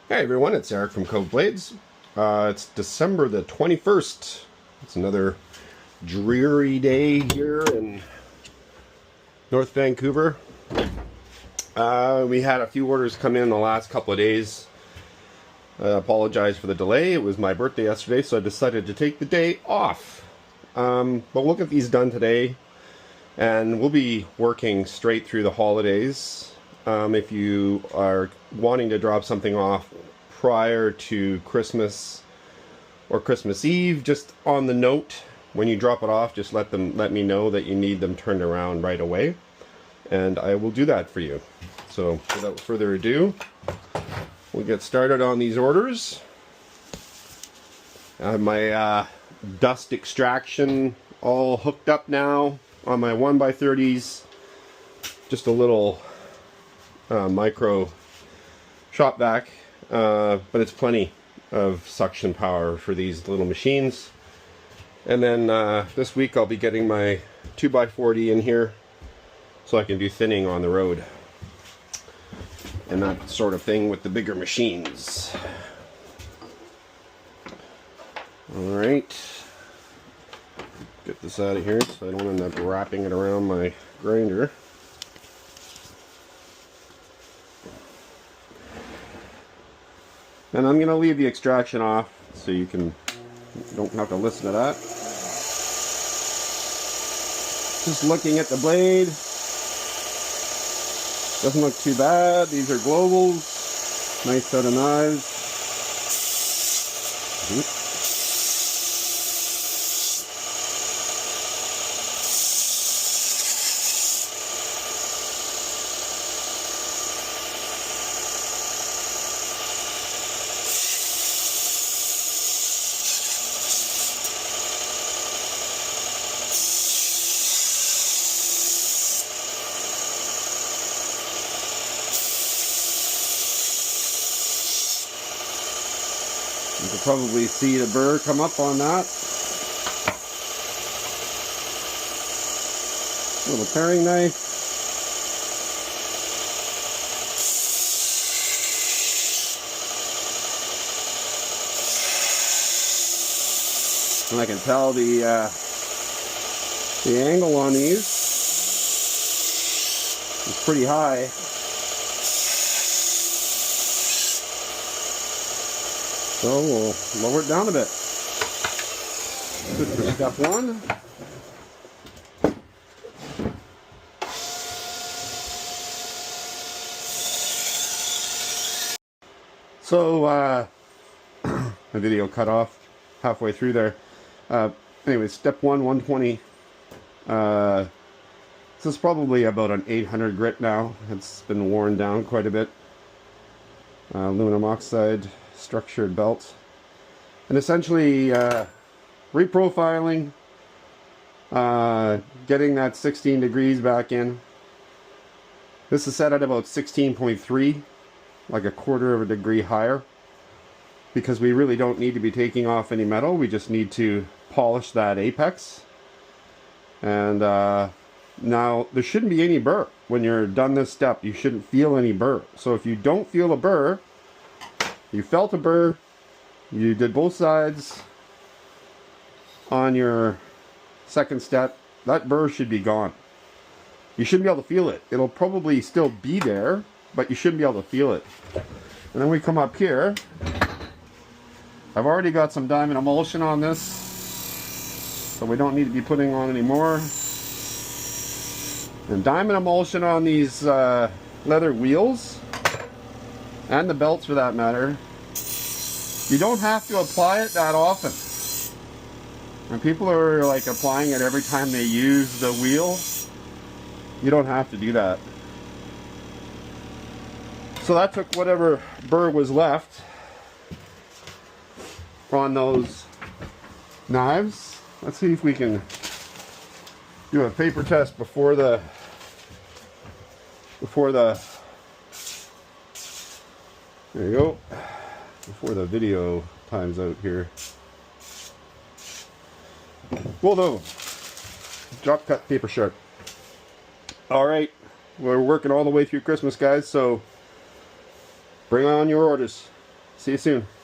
Hey everyone, it's Eric from Cove Blades. It's December the 21st. It's another dreary day here in North Vancouver. We had a few orders come in the last couple of days. I apologize for the delay. It was my birthday yesterday, so I decided to take the day off. But we'll get these done today, and we'll be working straight through the holidays. If you are wanting to drop something off prior to Christmas or Christmas Eve, just on the note, when you drop it off, just let me know that you need them turned around right away, and I will do that for you. So without further ado, we'll get started on these orders. I have my dust extraction all hooked up now on my 1x30s. Just a little micro shop vac, but it's plenty of suction power for these little machines. And then this week I'll be getting my 2x40 in here so I can do thinning on the road and that sort of thing with the bigger machines. Alright, get this out of here so I don't end up wrapping it around my grinder. And I'm going to leave the extraction off so you don't have to listen to that. Just looking at the blade. Doesn't look too bad. These are Globals. Nice set of knives. You can probably see the burr come up on that. Little paring knife. And I can tell the angle on these is pretty high. So we'll lower it down a bit. Good for step one. So my video cut off halfway through there. Anyway, step one, 120. This is probably about an 800 grit now. It's been worn down quite a bit. Aluminum oxide structured belt, and essentially reprofiling, getting that 16 degrees back in. This is set at about 16.3, like a quarter of a degree higher, because we really don't need to be taking off any metal. We just need to polish that apex. And now there shouldn't be any burr when you're done this step. You shouldn't feel any burr. So if you don't feel a burr, you felt a burr, you did both sides on your second step, that burr should be gone. You shouldn't be able to feel it. It'll probably still be there, but you shouldn't be able to feel it. And then we come up here. I've already got some diamond emulsion on this, so we don't need to be putting on any more. And diamond emulsion on these leather wheels, and the belts for that matter, you don't have to apply it that often. When people are like applying it every time they use the wheel, you don't have to do that. So that took whatever burr was left on those knives. Let's see if we can do a paper test before the there you go, before the video times out here. Well, no, drop cut paper sharp. All right, we're working all the way through Christmas, guys, so bring on your orders. See you soon.